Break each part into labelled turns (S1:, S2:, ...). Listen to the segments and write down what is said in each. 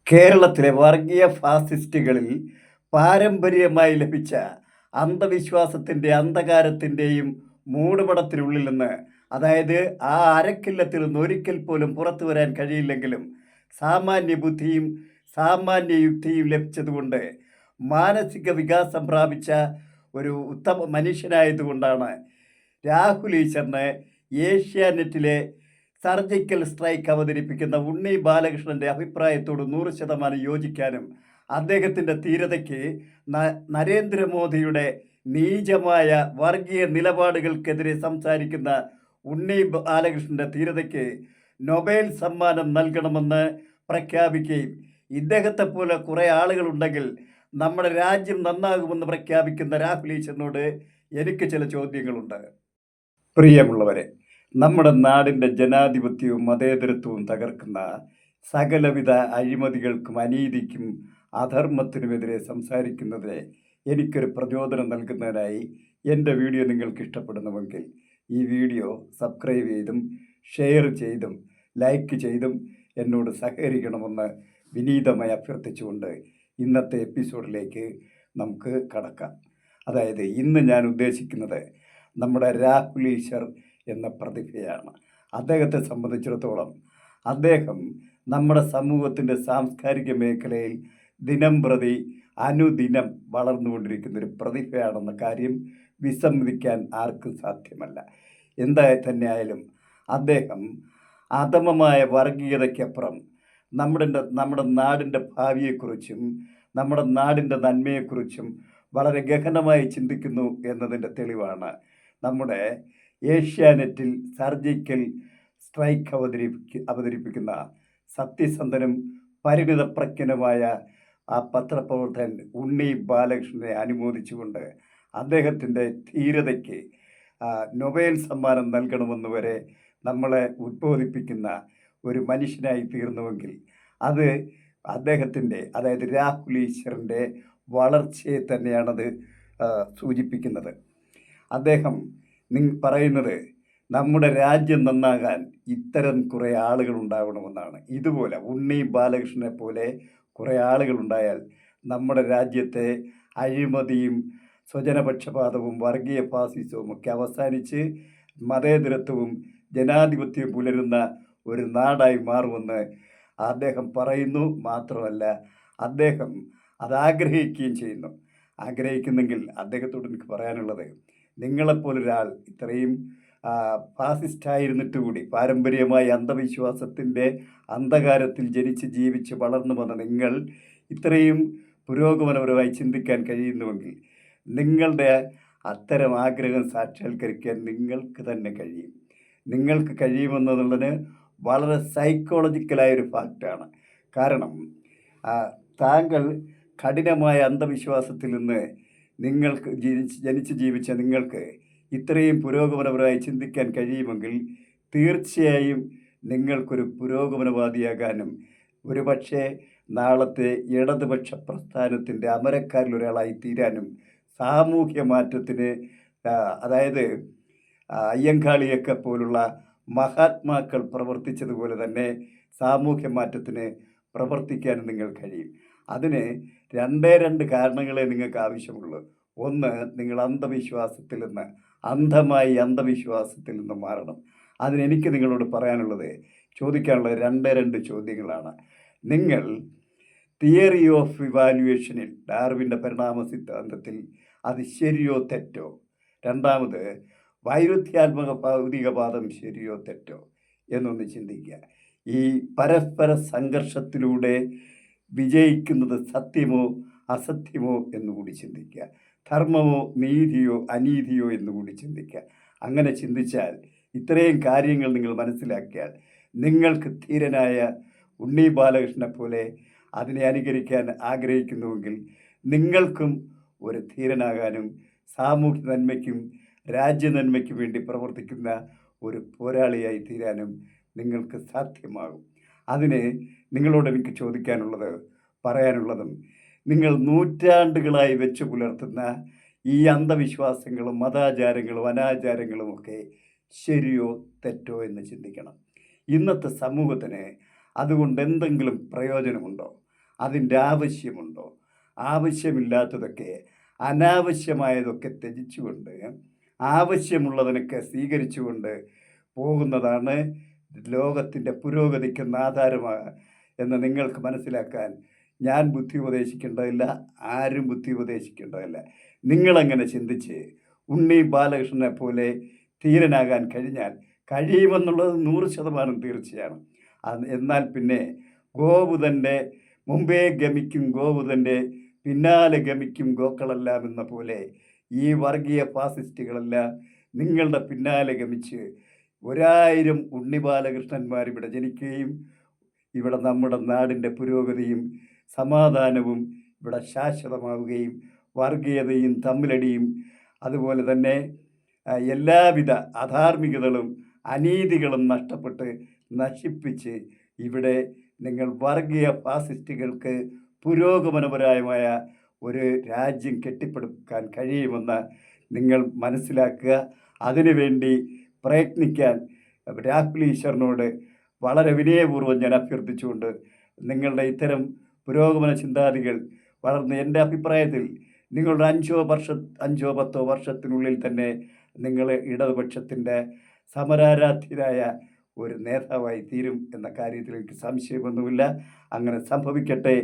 S1: കേരളത്തിലെ വർഗീയ ഫാസിസ്റ്റുകളിൽ പാരമ്പര്യമായി ലഭിച്ച അന്ധവിശ്വാസത്തിൻ്റെ അന്ധകാരത്തിൻ്റെയും മൂടുപടത്തിനുള്ളിൽ നിന്ന്, അതായത് ആ അരക്കില്ലത്തിൽ നിന്ന് ഒരിക്കൽ പോലും പുറത്തു വരാൻ കഴിയില്ലെങ്കിലും സാമാന്യ ബുദ്ധിയും സാമാന്യ യുക്തിയും ലഭിച്ചതുകൊണ്ട് മാനസിക വികാസം പ്രാപിച്ച ഒരു ഉത്തമ മനുഷ്യനായതുകൊണ്ടാണ് രാഹുൽ ഈശ്വറിന് ഏഷ്യാനെറ്റിലെ സർജിക്കൽ സ്ട്രൈക്ക് അവതരിപ്പിക്കുന്ന ഉണ്ണി ബാലകൃഷ്ണൻ്റെ അഭിപ്രായത്തോട് 100% യോജിക്കാനും അദ്ദേഹത്തിൻ്റെ ധീരതയ്ക്ക് നരേന്ദ്രമോദിയുടെ നീചമായ വർഗീയ നിലപാടുകൾക്കെതിരെ സംസാരിക്കുന്ന ഉണ്ണി ബാലകൃഷ്ണൻ്റെ ധീരതയ്ക്ക് നൊബേൽ സമ്മാനം നൽകണമെന്ന് പ്രഖ്യാപിക്കുകയും ഇദ്ദേഹത്തെപ്പോലെ കുറേ ആളുകളുണ്ടെങ്കിൽ നമ്മുടെ രാജ്യം നന്നാകുമെന്ന് പ്രഖ്യാപിക്കുന്ന രാഹുൽ ഈശ്വറിനോട് എനിക്ക് ചില ചോദ്യങ്ങളുണ്ട്. പ്രിയമുള്ളവരെ, നമ്മുടെ നാടിൻ്റെ ജനാധിപത്യവും മതേതരത്വവും തകർക്കുന്ന സകലവിധ അഴിമതികൾക്കും അനീതിക്കും അധർമ്മത്തിനുമെതിരെ സംസാരിക്കുന്നതിന് എനിക്കൊരു പ്രചോദനം നൽകുന്നതിനായി എൻ്റെ വീഡിയോ നിങ്ങൾക്ക് ഇഷ്ടപ്പെടുന്നുവെങ്കിൽ ഈ വീഡിയോ സബ്സ്ക്രൈബ് ചെയ്തും ഷെയർ ചെയ്തും ലൈക്ക് ചെയ്തും എന്നോട് സഹകരിക്കണമെന്ന് വിനീതമായി അഭ്യർത്ഥിച്ചുകൊണ്ട് ഇന്നത്തെ എപ്പിസോഡിലേക്ക് നമുക്ക് കടക്കാം. അതായത് ഇന്ന് ഞാൻ ഉദ്ദേശിക്കുന്നത് നമ്മുടെ രാഹുൽ ഈശ്വർ എന്ന പ്രതിഭയാണ്. അദ്ദേഹത്തെ സംബന്ധിച്ചിടത്തോളം അദ്ദേഹം നമ്മുടെ സമൂഹത്തിൻ്റെ സാംസ്കാരിക മേഖലയിൽ ദിനം പ്രതി അനുദിനം വളർന്നുകൊണ്ടിരിക്കുന്നൊരു പ്രതിഭയാണെന്ന കാര്യം വിസമ്മതിക്കാൻ ആർക്കും സാധ്യമല്ല. എന്തായി തന്നെയായാലും അദ്ദേഹം അധമമായ വർഗീയതയ്ക്കപ്പുറം നമ്മുടെ നാടിൻ്റെ ഭാവിയെക്കുറിച്ചും നമ്മുടെ നാടിൻ്റെ നന്മയെക്കുറിച്ചും വളരെ ഗഹനമായി ചിന്തിക്കുന്നു എന്നതിൻ്റെ തെളിവാണ് നമ്മുടെ ഏഷ്യാനെറ്റിൽ സർജിക്കൽ സ്ട്രൈക്ക് അവതരിപ്പിക്കുന്ന സത്യസന്ധനും പരിണിതപ്രജ്ഞനുമായ ആ പത്രപ്രവർത്തകൻ ഉണ്ണി ബാലകൃഷ്ണനെ അനുമോദിച്ചുകൊണ്ട് അദ്ദേഹത്തിൻ്റെ ധീരതയ്ക്ക് നൊബേൽ സമ്മാനം നൽകണമെന്ന് വരെ നമ്മളെ ഉദ്ബോധിപ്പിക്കുന്ന ഒരു മനുഷ്യനായി തീർന്നുവെങ്കിൽ അത് അദ്ദേഹത്തിൻ്റെ, അതായത് രാഹുൽ ഈശ്വറിൻ്റെ വളർച്ചയെ തന്നെയാണത് സൂചിപ്പിക്കുന്നത്. അദ്ദേഹം പറയുന്നത് നമ്മുടെ രാജ്യം നന്നാകാൻ ഇത്തരം കുറേ ആളുകൾ ഉണ്ടാവണമെന്നാണ്. ഇതുപോലെ ഉണ്ണി ബാലകൃഷ്ണനെ പോലെ കുറേ ആളുകളുണ്ടായാൽ നമ്മുടെ രാജ്യത്തെ അഴിമതിയും സ്വജനപക്ഷപാതവും വർഗീയ ഫാസിസവും ഒക്കെ അവസാനിച്ച് മതേതരത്വവും ജനാധിപത്യവും പുലരുന്ന ഒരു നാടായി മാറുമെന്ന് അദ്ദേഹം പറയുന്നു. മാത്രമല്ല, അദ്ദേഹം അതാഗ്രഹിക്കുകയും ചെയ്യുന്നു. ആഗ്രഹിക്കുന്നെങ്കിൽ അദ്ദേഹത്തോട് എനിക്ക് പറയാനുള്ളത്, നിങ്ങളെപ്പോലൊരാൾ ഇത്രയും ഫാസിസ്റ്റായിരുന്നിട്ട് കൂടി പാരമ്പര്യമായ അന്ധവിശ്വാസത്തിൻ്റെ അന്ധകാരത്തിൽ ജനിച്ച് ജീവിച്ച് വളർന്നു വന്ന നിങ്ങൾ ഇത്രയും പുരോഗമനപരമായി ചിന്തിക്കാൻ കഴിയുന്നുവെങ്കിൽ നിങ്ങളുടെ അത്തരം ആഗ്രഹം സാക്ഷാത്കരിക്കാൻ നിങ്ങൾക്ക് തന്നെ കഴിയും. നിങ്ങൾക്ക് കഴിയുമെന്നുള്ളതിന് വളരെ സൈക്കോളജിക്കലായൊരു ഫാക്റ്റാണ്. കാരണം താങ്കൾ കഠിനമായ അന്ധവിശ്വാസത്തിൽ നിന്ന് നിങ്ങൾക്ക് ജനിച്ച് ജീവിച്ച നിങ്ങൾക്ക് ഇത്രയും പുരോഗമനപരമായി ചിന്തിക്കാൻ കഴിയുമെങ്കിൽ തീർച്ചയായും നിങ്ങൾക്കൊരു പുരോഗമനവാദിയാകാനും ഒരുപക്ഷെ നാളത്തെ ഇടതുപക്ഷ പ്രസ്ഥാനത്തിൻ്റെ അമരക്കാരിലൊരാളായി തീരാനും സാമൂഹ്യ മാറ്റത്തിന്, അതായത് അയ്യങ്കാളിയൊക്കെ പോലുള്ള മഹാത്മാക്കൾ പ്രവർത്തിച്ചതുപോലെ തന്നെ സാമൂഹ്യ മാറ്റത്തിന് പ്രവർത്തിക്കാനും നിങ്ങൾ കഴിയും. അതിന് രണ്ട് കാരണങ്ങളെ നിങ്ങൾക്ക് ആവശ്യമുള്ളൂ. ഒന്ന്, നിങ്ങൾ അന്ധവിശ്വാസത്തിൽ നിന്ന് അന്ധവിശ്വാസത്തിൽ നിന്ന് മാറണം. അതിനെനിക്ക് നിങ്ങളോട് ചോദിക്കാനുള്ളത് രണ്ട് ചോദ്യങ്ങളാണ്. നിങ്ങൾ തിയറി ഓഫ് ഇവാലുവേഷനിൽ ഡാർവിൻ്റെ പരിണാമ സിദ്ധാന്തത്തിൽ അത് ശരിയോ തെറ്റോ? രണ്ടാമത്, വൈരുദ്ധ്യാത്മക ഭൗതികവാദം ശരിയോ തെറ്റോ എന്നൊന്ന് ചിന്തിക്കുക. ഈ പരസ്പര സംഘർഷത്തിലൂടെ വിജയിക്കുന്നത് സത്യമോ അസത്യമോ എന്നുകൂടി ചിന്തിക്കുക. ധർമ്മമോ നീതിയോ അനീതിയോ എന്നുകൂടി ചിന്തിക്കുക. അങ്ങനെ ചിന്തിച്ചാൽ, ഇത്രയും കാര്യങ്ങൾ നിങ്ങൾ മനസ്സിലാക്കിയാൽ, നിങ്ങൾക്ക് ധീരനായ ഉണ്ണി ബാലകൃഷ്ണനെ പോലെ അതിനെ അനുകരിക്കാൻ ആഗ്രഹിക്കുന്നുവെങ്കിൽ നിങ്ങൾക്കും ഒരു ധീരനാകാനും സാമൂഹ്യ നന്മയ്ക്കും രാജ്യനന്മയ്ക്കും വേണ്ടി പ്രവർത്തിക്കുന്ന ഒരു പോരാളിയായി തീരാനും നിങ്ങൾക്ക് സാധ്യമാകും. അതിന് നിങ്ങളോട് എനിക്ക് പറയാനുള്ളതും നിങ്ങൾ നൂറ്റാണ്ടുകളായി വെച്ച് പുലർത്തുന്ന ഈ അന്ധവിശ്വാസങ്ങളും മതാചാരങ്ങളും അനാചാരങ്ങളും ഒക്കെ ശരിയോ തെറ്റോ എന്ന് ചിന്തിക്കണം. ഇന്നത്തെ സമൂഹത്തിന് അതുകൊണ്ട് എന്തെങ്കിലും പ്രയോജനമുണ്ടോ? അതിൻ്റെ ആവശ്യമുണ്ടോ? ആവശ്യമില്ലാത്തതൊക്കെ അനാവശ്യമായതൊക്കെ ത്യജിച്ചുകൊണ്ട് ആവശ്യമുള്ളതിനൊക്കെ സ്വീകരിച്ചുകൊണ്ട് പോകുന്നതാണ് ലോകത്തിൻ്റെ പുരോഗതിക്കുന്ന ആധാരമാണ് എന്ന് നിങ്ങൾക്ക് മനസ്സിലാക്കാൻ ഞാൻ ബുദ്ധി ഉപദേശിക്കേണ്ടതില്ല, ആരും ബുദ്ധി ഉപദേശിക്കേണ്ടതില്ല. നിങ്ങളങ്ങനെ ചിന്തിച്ച് ഉണ്ണി ബാലകൃഷ്ണനെ പോലെ ധീരനാകാൻ കഴിഞ്ഞാൽ കഴിയുമെന്നുള്ളത് 100% തീർച്ചയാണ്. എന്നാൽ പിന്നെ ഗോവുതൻ്റെ മുമ്പേ ഗമിക്കും ഗോവുതൻ്റെ പിന്നാലെ ഗമിക്കും ഗോക്കളെല്ലാം എന്ന പോലെ ഈ വർഗീയ ഫാസിസ്റ്റുകളെല്ലാം നിങ്ങളുടെ പിന്നാലെ ഗമിച്ച് 1000 ഉണ്ണി ബാലകൃഷ്ണന്മാർ ഇവിടെ ജനിക്കുകയും ഇവിടെ നമ്മുടെ നാടിൻ്റെ പുരോഗതിയും സമാധാനവും ഇവിടെ ശാശ്വതമാവുകയും വർഗീയതയും തമ്മിലടിയും അതുപോലെ തന്നെ എല്ലാവിധ അധാർമികതകളും അനീതികളും നഷ്ടപ്പെട്ട് നശിപ്പിച്ച് ഇവിടെ നിങ്ങൾ വർഗീയ ഫാസിസ്റ്റുകൾക്ക് പുരോഗമനപരമായ ഒരു രാജ്യം കെട്ടിപ്പടുക്കാൻ കഴിയുമെന്ന് നിങ്ങൾ മനസ്സിലാക്കുക. അതിനുവേണ്ടി പ്രയത്നിക്കാൻ രാഹുൽ ഈശ്വറിനോട് വളരെ വിനയപൂർവ്വം ഞാൻ അഭ്യർത്ഥിച്ചുകൊണ്ട് നിങ്ങളുടെ ഇത്തരം പുരോഗമന ചിന്താഗതികൾ വളർന്ന് എൻ്റെ അഭിപ്രായത്തിൽ നിങ്ങളുടെ 5 or 10 വർഷത്തിനുള്ളിൽ തന്നെ നിങ്ങൾ ഇടതുപക്ഷത്തിൻ്റെ സമരാരാധ്യരായ ഒരു നേതാവായി തീരും എന്ന കാര്യത്തിൽ എനിക്ക് സംശയമൊന്നുമില്ല. അങ്ങനെ സംഭവിക്കട്ടെ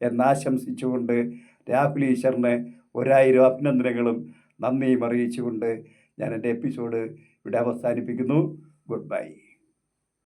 S1: എന്നാശംസിച്ചുകൊണ്ട് രാഹുൽ ഈശ്വറിന് 1000 അഭിനന്ദനങ്ങളും നന്ദിയും അറിയിച്ചുകൊണ്ട് ഞാൻ എൻ്റെ എപ്പിസോഡ് ഇവിടെ അവസാനിപ്പിക്കുന്നു. Good bye.